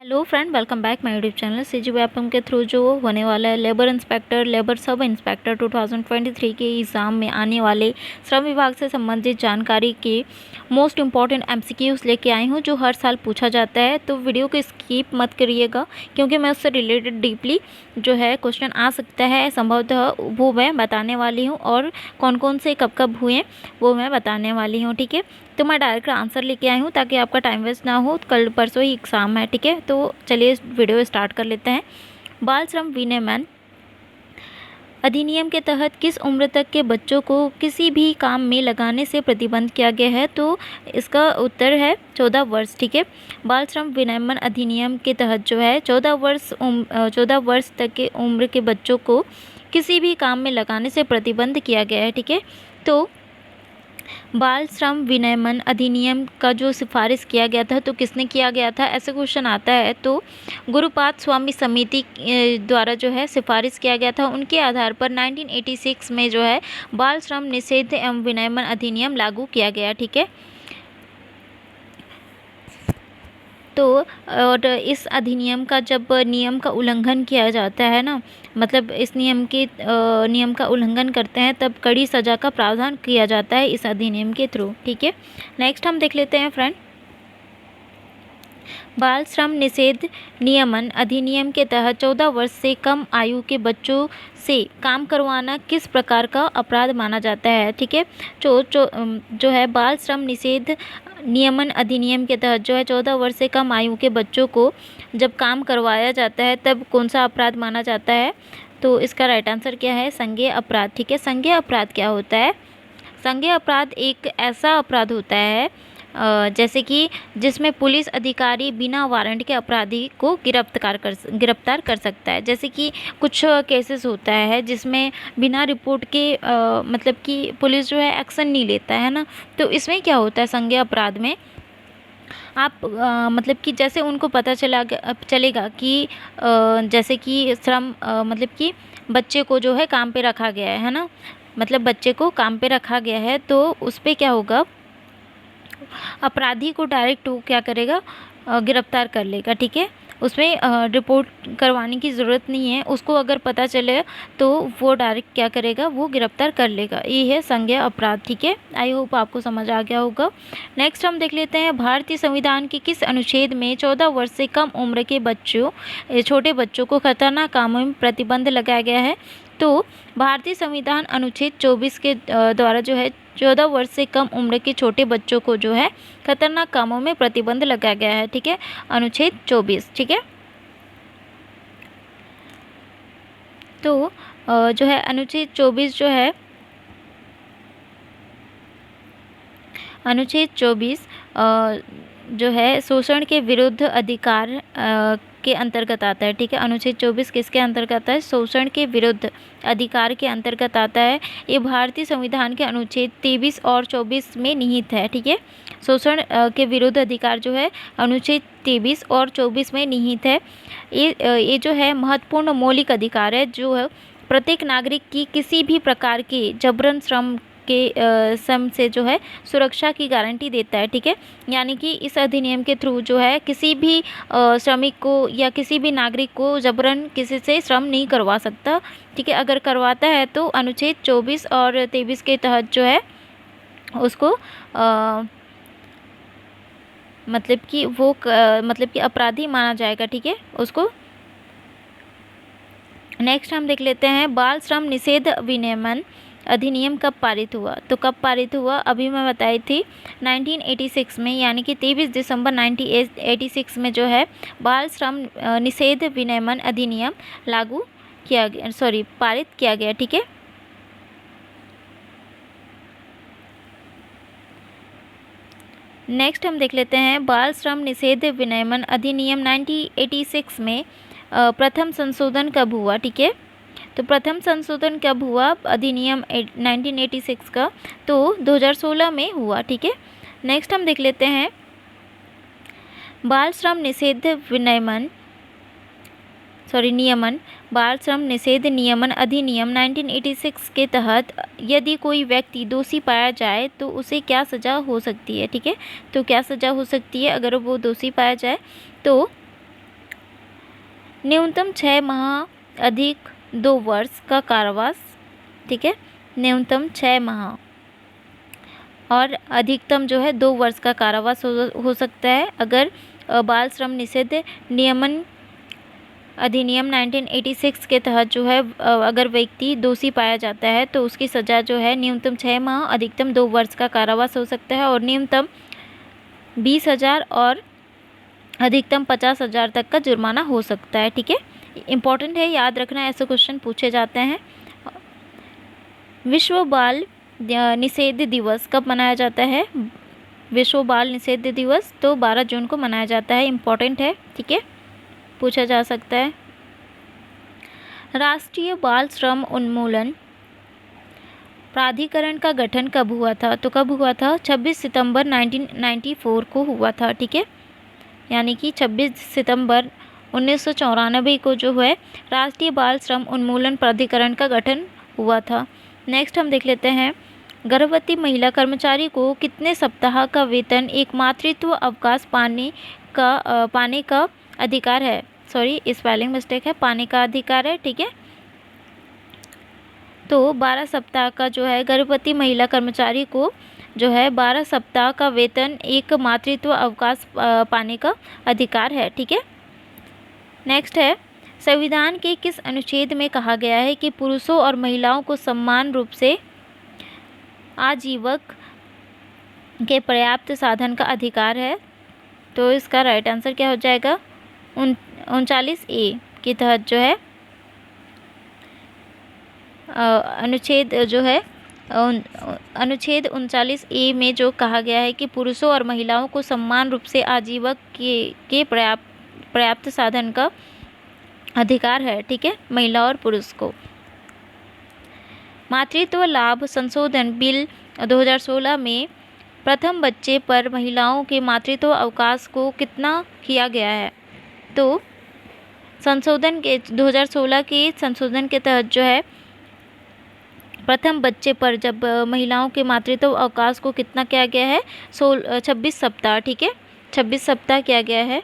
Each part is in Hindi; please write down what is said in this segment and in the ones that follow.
Hello friend, welcome back my YouTube channel. CGVYM के थ्रू जो होने वाला है labour inspector, labour sub inspector 2023 के एग्ज़ाम में आने वाले श्रम विभाग से संबंधित जानकारी के मोस्ट इम्पॉर्टेंट एमसीक्यूज़ लेके आई हूँ जो हर साल पूछा जाता है। तो वीडियो को स्किप मत करिएगा क्योंकि मैं उससे रिलेटेड डीपली जो है क्वेश्चन आ सकता है, संभवतः वो मैं बताने वाली हूँ, और कौन कौन से कब कब हुए वो मैं बताने वाली हूँ। ठीक है, तो मैं डायरेक्ट आंसर लेके आई हूँ ताकि आपका टाइम वेस्ट ना हो। कल परसों ही एग्ज़ाम है। ठीक है, तो चलिए इस वीडियो स्टार्ट कर लेते हैं। बाल श्रम विनियमन अधिनियम के तहत किस उम्र तक के बच्चों को किसी भी काम में लगाने से प्रतिबंध किया गया है? तो इसका उत्तर है 14 वर्ष। ठीक है, बाल श्रम विनियमन अधिनियम के तहत जो है 14 वर्ष तक के उम्र के बच्चों को किसी भी काम में लगाने से प्रतिबंध किया गया है। ठीक है, तो बाल श्रम विनियमन अधिनियम का जो सिफारिश किया गया था तो किसने किया गया था, ऐसे क्वेश्चन आता है तो गुरुपाद स्वामी समिति द्वारा जो है सिफारिश किया गया था। उनके आधार पर 1986 में जो है बाल श्रम निषेध एवं विनियमन अधिनियम लागू किया गया। ठीक है, तो और इस अधिनियम का जब नियम का उल्लंघन किया जाता है ना, मतलब इस नियम का उल्लंघन करते हैं तब कड़ी सज़ा का प्रावधान किया जाता है इस अधिनियम के थ्रू। ठीक है, नेक्स्ट हम देख लेते हैं फ्रेंड। बाल श्रम निषेध नियमन अधिनियम के तहत 14 वर्ष से कम आयु के बच्चों से काम करवाना किस प्रकार का अपराध माना जाता है? ठीक है, जो है बाल श्रम निषेध नियमन अधिनियम के तहत जो है 14 वर्ष से कम आयु के बच्चों को जब काम करवाया जाता है तब कौन सा अपराध माना जाता है? तो इसका राइट आंसर क्या है? संज्ञेय अपराध। ठीक है, संज्ञेय अपराध क्या होता है? संज्ञेय अपराध एक ऐसा अपराध होता है जैसे कि जिसमें पुलिस अधिकारी बिना वारंट के अपराधी को गिरफ्तार कर सकता है। जैसे कि कुछ केसेस होता है जिसमें बिना रिपोर्ट के मतलब कि पुलिस जो है एक्शन नहीं लेता है ना, तो इसमें क्या होता है संज्ञेय अपराध में आप मतलब कि जैसे उनको पता चलेगा कि जैसे कि मतलब कि बच्चे को जो है काम पे रखा गया है ना, मतलब बच्चे को काम पे रखा गया है, तो उस पर क्या होगा, अपराधी को डायरेक्ट वो क्या करेगा, गिरफ्तार कर लेगा। ठीक है, उसमें रिपोर्ट करवाने की ज़रूरत नहीं है, उसको अगर पता चले तो वो डायरेक्ट क्या करेगा, वो गिरफ्तार कर लेगा। ये है संज्ञेय अपराध। ठीक है, आई होप आपको समझ आ गया होगा। नेक्स्ट हम देख लेते हैं, भारतीय संविधान के किस अनुच्छेद में 14 वर्ष से कम उम्र के छोटे बच्चों को खतरनाक कामों में प्रतिबंध लगाया गया है? तो भारतीय संविधान अनुच्छेद 24 के द्वारा जो है 14 वर्ष से कम उम्र के छोटे बच्चों को जो है खतरनाक कामों में प्रतिबंध लगाया गया है। ठीक है, अनुच्छेद 24। ठीक है, तो जो है अनुच्छेद 24 जो है अनुच्छेद 24 जो है शोषण के विरुद्ध अधिकार के अंतर्गत आता है। ठीक है, अनुच्छेद 24 किसके अंतर्गत आता है? शोषण के विरुद्ध अधिकार के अंतर्गत आता है। ये भारतीय संविधान के अनुच्छेद 23 और 24 में निहित है। ठीक है, शोषण के विरुद्ध अधिकार जो है अनुच्छेद 23 और 24 में निहित है। ये जो है महत्वपूर्ण मौलिक अधिकार है जो है प्रत्येक नागरिक की किसी भी प्रकार के जबरन श्रम से जो है सुरक्षा की गारंटी देता है। ठीक है, यानी कि इस अधिनियम के थ्रू जो है किसी भी श्रमिक को या किसी भी नागरिक को जबरन किसी से श्रम नहीं करवा सकता। ठीक है, अगर करवाता है तो अनुच्छेद 24 और 23 के तहत जो है उसको मतलब कि वो मतलब कि अपराधी माना जाएगा। ठीक है, उसको। नेक्स्ट हम देख लेते हैं, बाल श्रम निषेध विनियमन अधिनियम कब पारित हुआ? तो कब पारित हुआ, अभी मैं बताई थी 1986 में, यानी कि 23 दिसंबर 1986 में जो है बाल श्रम निषेध विनियमन अधिनियम पारित किया गया। ठीक है, नेक्स्ट हम देख लेते हैं, बाल श्रम निषेध विनियमन अधिनियम 1986 में प्रथम संशोधन कब हुआ? ठीक है, तो प्रथम संशोधन कब हुआ अधिनियम 1986 का? तो 2016 में हुआ। ठीक है, नेक्स्ट हम देख लेते हैं, बाल श्रम निषेध नियमन बाल श्रम निषेध नियमन अधिनियम 1986 के तहत यदि कोई व्यक्ति दोषी पाया जाए तो उसे क्या सज़ा हो सकती है? ठीक है, तो क्या सज़ा हो सकती है अगर वो दोषी पाया जाए? तो न्यूनतम 6 माह अधिक 2 वर्ष का कारावास, ठीक है, न्यूनतम 6 माह और अधिकतम जो है 2 वर्ष का कारावास हो सकता है अगर बाल श्रम निषेध नियमन अधिनियम 1986 के तहत जो है अगर व्यक्ति दोषी पाया जाता है तो उसकी सज़ा जो है न्यूनतम 6 माह अधिकतम 2 वर्ष का कारावास हो सकता है और न्यूनतम 20,000 और अधिकतम 50,000 तक का जुर्माना हो सकता है, ठीक है। इम्पॉर्टेंट है, याद रखना, ऐसे क्वेश्चन पूछे जाते हैं। विश्व बाल निषेध दिवस कब मनाया जाता है? विश्व बाल निषेध दिवस तो 12 जून को मनाया जाता है, इम्पॉर्टेंट है, ठीक है, पूछा जा सकता है। राष्ट्रीय बाल श्रम उन्मूलन प्राधिकरण का गठन कब हुआ था? तो कब हुआ था? 26 सितंबर 1994 को हुआ था, ठीक है, यानी कि 26 सितंबर 1994 को जो है राष्ट्रीय बाल श्रम उन्मूलन प्राधिकरण का गठन हुआ था। नेक्स्ट हम देख लेते हैं, गर्भवती महिला कर्मचारी को कितने सप्ताह का वेतन एक मातृत्व अवकाश पाने का अधिकार है? सॉरी, स्पेलिंग मिस्टेक है, पाने का अधिकार है, ठीक है। तो 12 सप्ताह का जो है गर्भवती महिला कर्मचारी को जो है 12 सप्ताह का वेतन एक मातृत्व अवकाश पाने का अधिकार है, ठीक है। नेक्स्ट है, संविधान के किस अनुच्छेद में कहा गया है कि पुरुषों और महिलाओं को समान रूप से आजीवक के पर्याप्त साधन का अधिकार है? तो इसका राइट आंसर क्या हो जाएगा? 39A के तहत जो है अनुच्छेद जो है अनुच्छेद 39A में जो कहा गया है कि पुरुषों और महिलाओं को समान रूप से आजीवक के पर्याप्त साधन का अधिकार है, ठीक है, महिला और पुरुष को। मातृत्व लाभ संशोधन बिल 2016 में प्रथम बच्चे पर महिलाओं के मातृत्व अवकाश को कितना किया गया है? तो संशोधन के 2016 के संशोधन के तहत जो है प्रथम बच्चे पर जब महिलाओं के मातृत्व अवकाश को कितना किया गया है? 26 सप्ताह, ठीक है, 26 सप्ताह किया गया है।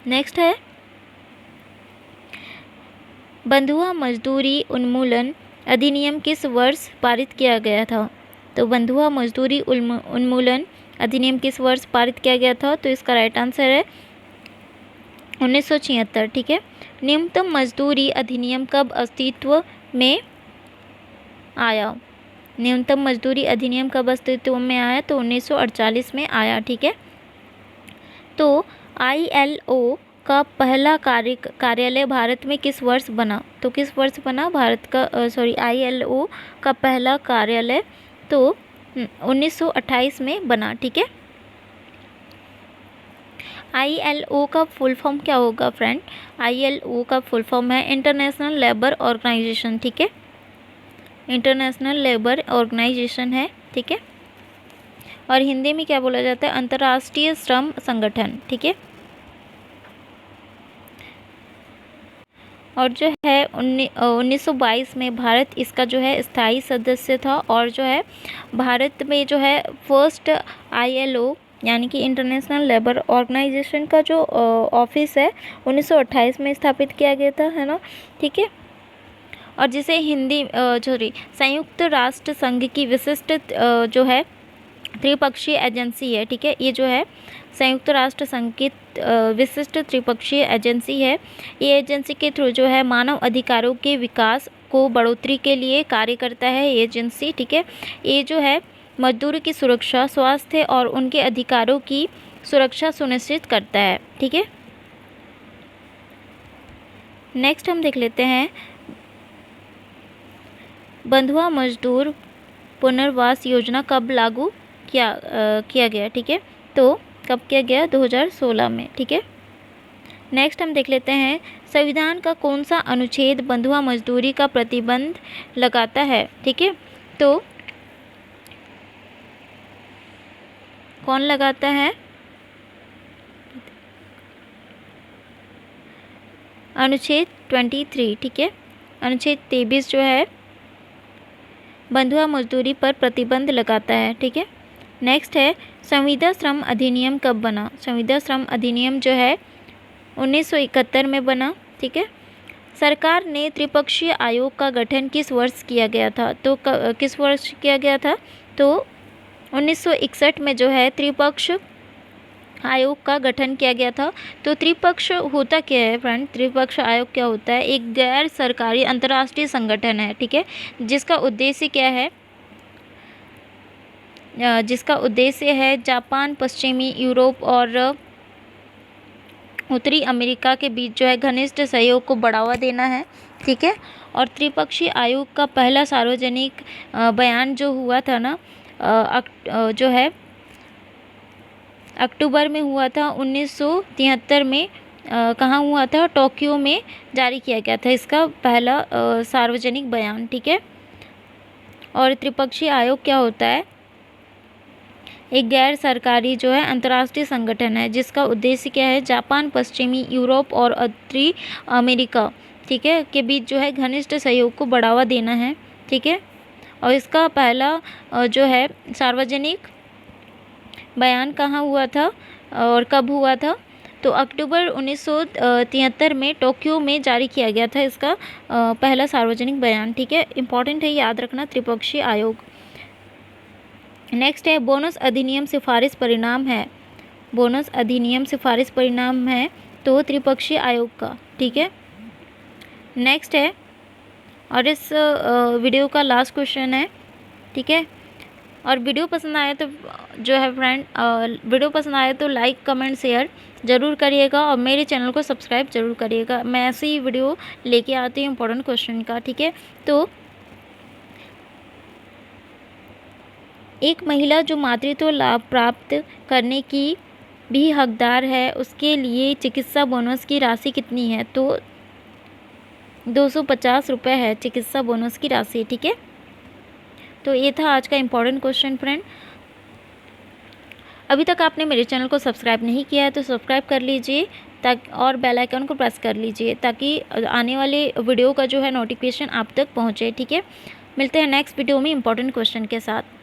नेक्स्ट है, बंधुआ मजदूरी उन्मूलन अधिनियम किस वर्ष पारित किया गया था? तो बंधुआ मजदूरी उन्मूलन अधिनियम किस वर्ष पारित किया गया था? तो इसका राइट आंसर है 1976, ठीक है। न्यूनतम मजदूरी अधिनियम कब अस्तित्व में आया? न्यूनतम मजदूरी अधिनियम कब अस्तित्व में आया? तो 1948 में आया, ठीक है। तो ILO का पहला कार्यालय भारत में किस वर्ष बना? तो किस वर्ष बना भारत का ILO का पहला कार्यालय? तो 1928 में बना, ठीक है। ILO का फुल फॉर्म क्या होगा फ्रेंड? ILO का फुल फॉर्म है इंटरनेशनल लेबर ऑर्गेनाइजेशन, ठीक है, इंटरनेशनल लेबर ऑर्गेनाइजेशन है, ठीक है। और हिंदी में क्या बोला जाता है? अंतर्राष्ट्रीय श्रम संगठन, ठीक है। और जो है 1922 में भारत इसका जो है स्थायी सदस्य था और जो है भारत में जो है फर्स्ट ILO यानी कि इंटरनेशनल लेबर ऑर्गेनाइजेशन का जो ऑफिस है 1928 में स्थापित किया गया था, है ना, ठीक है। और जिसे हिंदी संयुक्त राष्ट्र संघ की विशिष्ट जो है त्रिपक्षीय एजेंसी है, ठीक है, ये जो है संयुक्त राष्ट्र संघ की विशिष्ट त्रिपक्षीय एजेंसी है। ये एजेंसी के थ्रू जो है मानव अधिकारों के विकास को बढ़ोतरी के लिए कार्य करता है ये एजेंसी, ठीक है। ये जो है मजदूरों की सुरक्षा, स्वास्थ्य और उनके अधिकारों की सुरक्षा सुनिश्चित करता है, ठीक है। नेक्स्ट हम देख लेते हैं बंधुआ मजदूर पुनर्वास योजना कब लागू किया गया, ठीक है। तो कब किया गया? 2016 में, ठीक है। नेक्स्ट हम देख लेते हैं संविधान का कौन सा अनुच्छेद बंधुआ मजदूरी का प्रतिबंध लगाता है, ठीक है। तो कौन लगाता है? अनुच्छेद 23, ठीक है, अनुच्छेद 23 जो है बंधुआ मजदूरी पर प्रतिबंध लगाता है, ठीक है। नेक्स्ट है संविदा श्रम अधिनियम कब बना? संविदा श्रम अधिनियम जो है 1971 में बना। ठीक है। सरकार ने त्रिपक्षीय आयोग का गठन किस वर्ष किया गया था? तो किस वर्ष किया गया था? तो 1961 में जो है त्रिपक्ष आयोग का गठन किया गया था। तो त्रिपक्ष होता क्या है फ्रेंड? त्रिपक्ष आयोग क्या होता है? एक गैर सरकारी अंतर्राष्ट्रीय संगठन है। ठीक है, जिसका उद्देश्य क्या है? जिसका उद्देश्य है जापान, पश्चिमी यूरोप और उत्तरी अमेरिका के बीच जो है घनिष्ठ सहयोग को बढ़ावा देना है। ठीक है। और त्रिपक्षीय आयोग का पहला सार्वजनिक बयान जो हुआ था ना, जो है अक्टूबर में हुआ था 1973 में। कहाँ हुआ था? टोक्यो में जारी किया गया था इसका पहला सार्वजनिक बयान। ठीक है। और त्रिपक्षीय आयोग क्या होता है? एक गैर सरकारी जो है अंतर्राष्ट्रीय संगठन है, जिसका उद्देश्य क्या है? जापान, पश्चिमी यूरोप और उत्तरी अमेरिका, ठीक है, के बीच जो है घनिष्ठ सहयोग को बढ़ावा देना है। ठीक है। और इसका पहला जो है सार्वजनिक बयान कहाँ हुआ था और कब हुआ था? तो अक्टूबर 1973 में टोक्यो में जारी किया गया था इसका पहला सार्वजनिक बयान। ठीक है, इंपॉर्टेंट है, याद रखना, त्रिपक्षीय आयोग। नेक्स्ट है बोनस अधिनियम सिफारिश परिणाम है। बोनस अधिनियम सिफारिश परिणाम है तो त्रिपक्षीय आयोग का। ठीक है। नेक्स्ट है, और इस वीडियो का लास्ट क्वेश्चन है। ठीक है। और वीडियो पसंद आए तो जो है फ्रेंड, वीडियो पसंद आए तो लाइक, कमेंट, शेयर ज़रूर करिएगा और मेरे चैनल को सब्सक्राइब ज़रूर करिएगा। मैं ऐसे ही वीडियो लेके आती हूँ इंपॉर्टेंट क्वेश्चन का। ठीक है। तो एक महिला जो मातृत्व लाभ प्राप्त करने की भी हकदार है, उसके लिए चिकित्सा बोनस की राशि कितनी है? तो 250 रुपये है चिकित्सा बोनस की राशि। ठीक है। तो ये था आज का इम्पोर्टेंट क्वेश्चन फ्रेंड। अभी तक आपने मेरे चैनल को सब्सक्राइब नहीं किया है तो सब्सक्राइब कर लीजिए, ताकि और बेल आइकन को प्रेस कर लीजिए ताकि आने वाले वीडियो का जो है नोटिफिकेशन आप तक पहुँचे। ठीक है। मिलते हैं नेक्स्ट वीडियो में इम्पोर्टेंट क्वेश्चन के साथ।